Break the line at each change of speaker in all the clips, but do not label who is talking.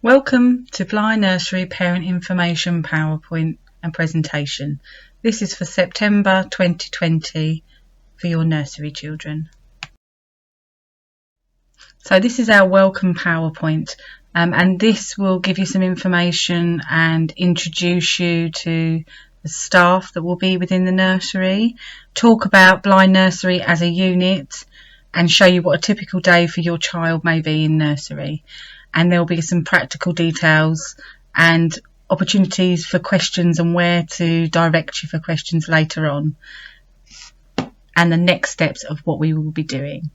Welcome to Bligh Nursery Parent Information PowerPoint and presentation. This is for September 2020 for your nursery children. So this is our welcome PowerPoint and this will give you some information and introduce you to the staff that will be within the nursery, talk about Bligh Nursery as a unit and show you what a typical day for your child may be in nursery. And there will be some practical details and opportunities for questions and where to direct you for questions later on, and the next steps of what we will be doing.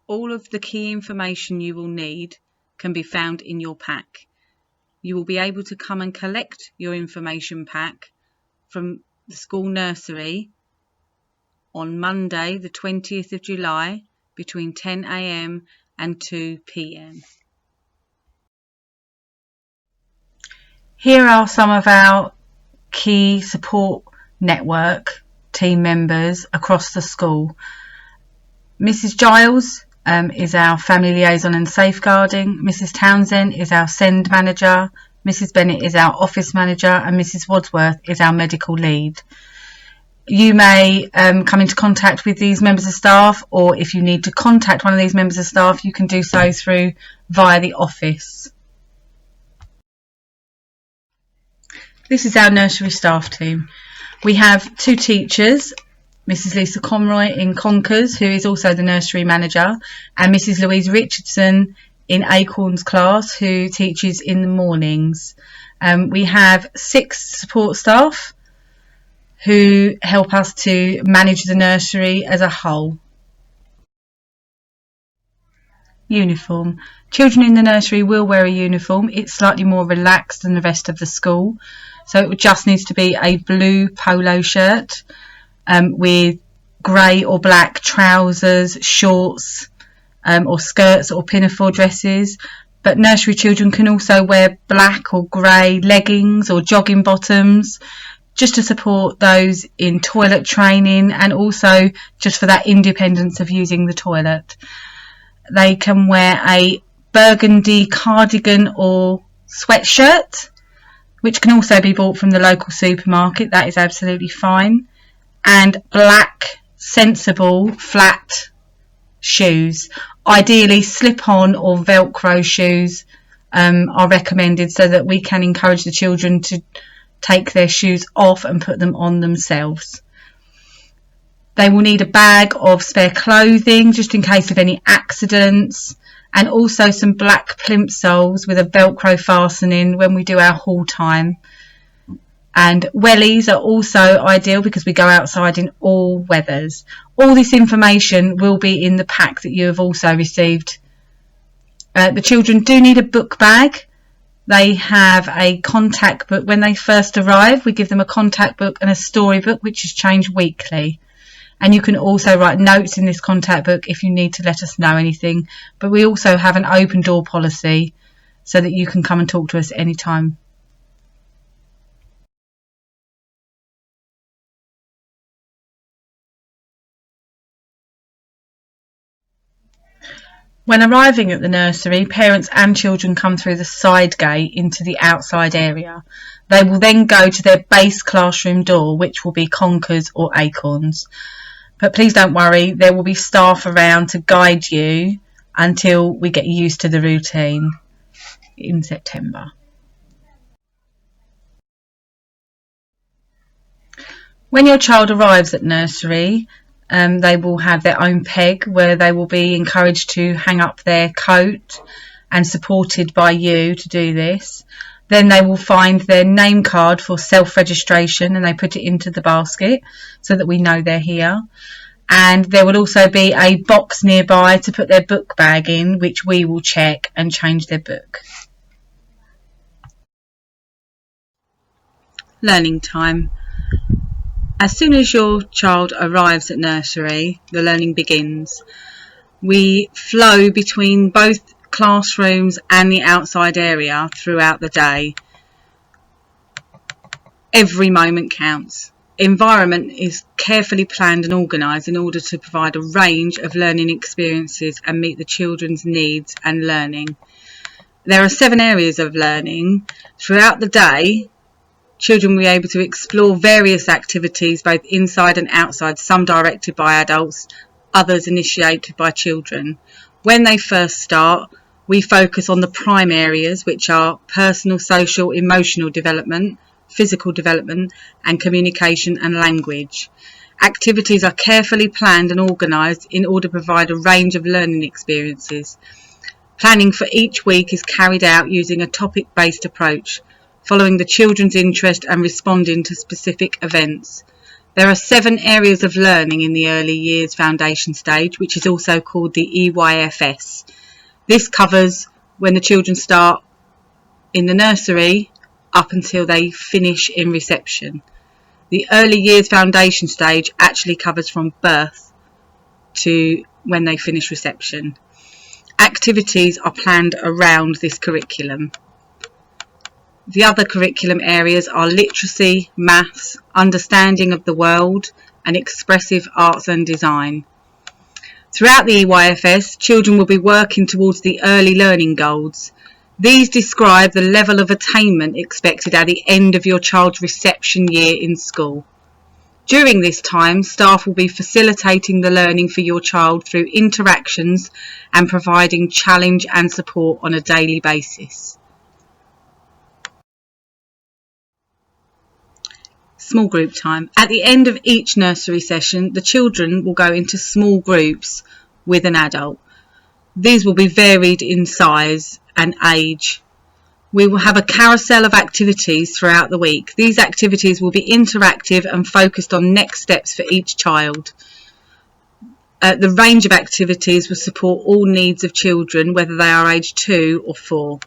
All of the key information you will need can be found in your pack. You will be able to come and collect your information pack from the school nursery on Monday the 20th of July between 10 AM and 2 PM. Here are some of our key support network team members across the school. Mrs. Giles is our family liaison and safeguarding, Mrs. Townsend is our send manager, Mrs. Bennett is our office manager, and Mrs. Wadsworth is our medical lead. You may come into contact with these members of staff, or if you need to contact one of these members of staff, you can do so via the office. This is our nursery staff team. We have two teachers, Mrs. Lisa Conroy in Conkers, who is also the nursery manager, and Mrs. Louise Richardson in Acorn's class, who teaches in the mornings. We have 6 support staff who help us to manage the nursery as a whole. Uniform. Children in the nursery will wear a uniform. It's slightly more relaxed than the rest of the school. So it just needs to be a blue polo shirt with grey or black trousers, shorts or skirts or pinafore dresses. But nursery children can also wear black or grey leggings or jogging bottoms, just to support those in toilet training and also just for that independence of using the toilet. They can wear a burgundy cardigan or sweatshirt, which can also be bought from the local supermarket. That is absolutely fine. And black, sensible, flat shoes. Ideally, slip-on or Velcro shoes are recommended so that we can encourage the children to take their shoes off and put them on themselves. They will need a bag of spare clothing just in case of any accidents, and also some black plimp soles with a Velcro fastening when we do our haul time. And wellies are also ideal because we go outside in all weathers. All this information will be in the pack that you have also received. The children do need a book bag. They have a contact book. When they first arrive, we give them a contact book and a storybook, which is changed weekly. And you can also write notes in this contact book if you need to let us know anything. But we also have an open door policy so that you can come and talk to us anytime. When arriving at the nursery, parents and children come through the side gate into the outside area. They will then go to their base classroom door, which will be Conkers or Acorns. But please don't worry, there will be staff around to guide you until we get used to the routine in September. When your child arrives at nursery, they will have their own peg where they will be encouraged to hang up their coat and supported by you to do this. Then they will find their name card for self-registration and they put it into the basket so that we know they're here. And there will also be a box nearby to put their book bag in, which we will check and change their book. Learning time. As soon as your child arrives at nursery, the learning begins. We flow between both classrooms and the outside area throughout the day. Every moment counts. environment is carefully planned and organised in order to provide a range of learning experiences and meet the children's needs and learning. There are 7 areas of learning. Throughout the day, children will be able to explore various activities both inside and outside, some directed by adults, others initiated by children. When they first start, we focus on the prime areas, which are personal, social, emotional development, physical development, and communication and language. Activities are carefully planned and organised in order to provide a range of learning experiences. Planning for each week is carried out using a topic-based approach, following the children's interest and responding to specific events. There are 7 areas of learning in the early years foundation stage, which is also called the EYFS. This covers when the children start in the nursery up until they finish in reception. The early years foundation stage actually covers from birth to when they finish reception. Activities are planned around this curriculum. The other curriculum areas are literacy, maths, understanding of the world, and expressive arts and design. Throughout the EYFS, children will be working towards the early learning goals. These describe the level of attainment expected at the end of your child's reception year in school. During this time, staff will be facilitating the learning for your child through interactions and providing challenge and support on a daily basis. Small group time. At the end of each nursery session, the children will go into small groups with an adult. These will be varied in size and age. We will have a carousel of activities throughout the week. These activities will be interactive and focused on next steps for each child. The range of activities will support all needs of children, whether they are aged 2 or 4.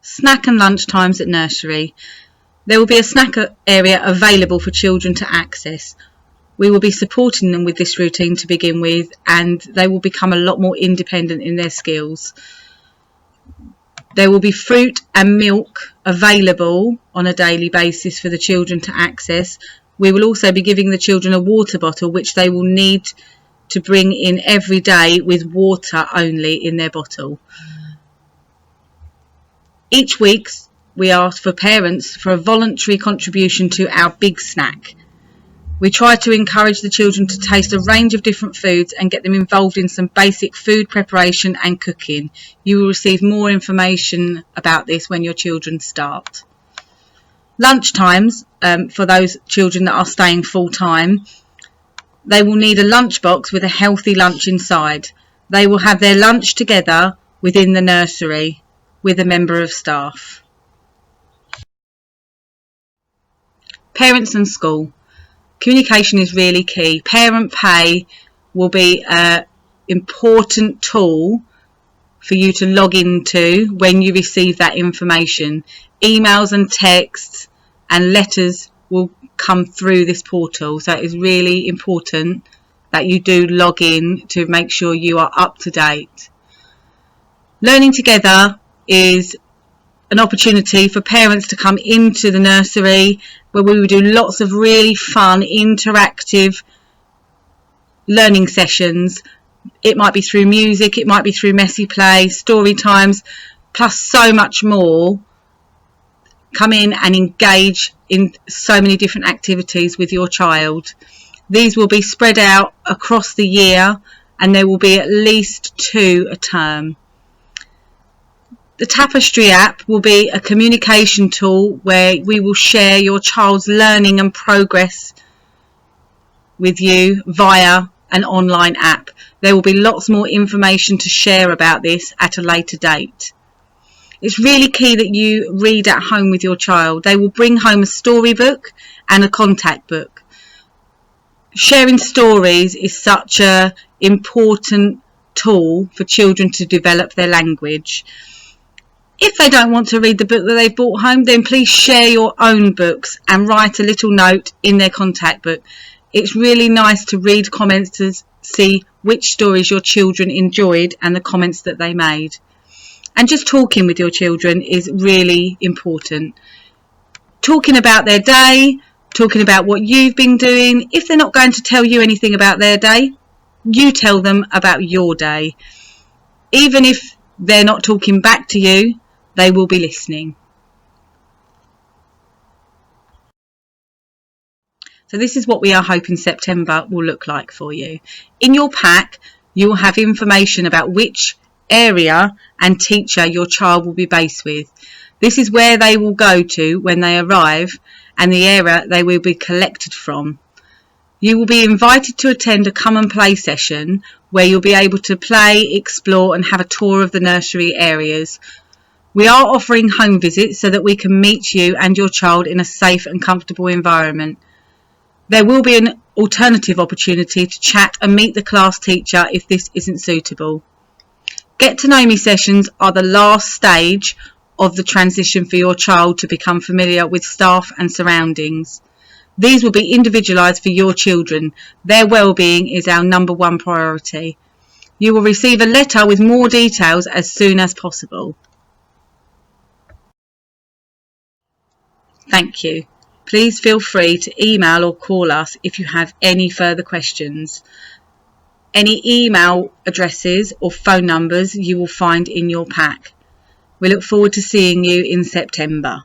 Snack and lunch times at nursery. There will be a snack area available for children to access. We will be supporting them with this routine to begin with, and they will become a lot more independent in their skills. There will be fruit and milk available on a daily basis for the children to access. We will also be giving the children a water bottle, which they will need to bring in every day with water only in their bottle. Each week, we ask for parents for a voluntary contribution to our big snack. We try to encourage the children to taste a range of different foods and get them involved in some basic food preparation and cooking. You will receive more information about this when your children start. Lunch times, for those children that are staying full time, they will need a lunchbox with a healthy lunch inside. They will have their lunch together within the nursery with a member of staff. Parents and school. Communication is really key. Parent pay will be an important tool for you to log into when you receive that information. Emails and texts and letters will come through this portal, so it is really important that you do log in to make sure you are up to date. Learning together is an opportunity for parents to come into the nursery where we will do lots of really fun, interactive learning sessions. It might be through music, it might be through messy play, story times, plus so much more. Come in and engage in so many different activities with your child. These will be spread out across the year, and there will be at least 2 a term. The Tapestry app will be a communication tool where we will share your child's learning and progress with you via an online app. There will be lots more information to share about this at a later date. It's really key that you read at home with your child. They will bring home a storybook and a contact book. Sharing stories is such an important tool for children to develop their language. If they don't want to read the book that they've brought home, then please share your own books and write a little note in their contact book. It's really nice to read comments to see which stories your children enjoyed and the comments that they made. And just talking with your children is really important. talking about their day, talking about what you've been doing. If they're not going to tell you anything about their day, you tell them about your day. Even if they're not talking back to you, they will be listening. So this is what we are hoping September will look like for you. In your pack, you will have information about which area and teacher your child will be based with. This is where they will go to when they arrive and the area they will be collected from. You will be invited to attend a come and play session where you'll be able to play, explore and have a tour of the nursery areas. We are offering home visits so that we can meet you and your child in a safe and comfortable environment. There will be an alternative opportunity to chat and meet the class teacher if this isn't suitable. Get to know me sessions are the last stage of the transition for your child to become familiar with staff and surroundings. These will be individualised for your children. Their well-being is our number one priority. You will receive a letter with more details as soon as possible. Thank you. Please feel free to email or call us if you have any further questions. Any email addresses or phone numbers you will find in your pack. We look forward to seeing you in September.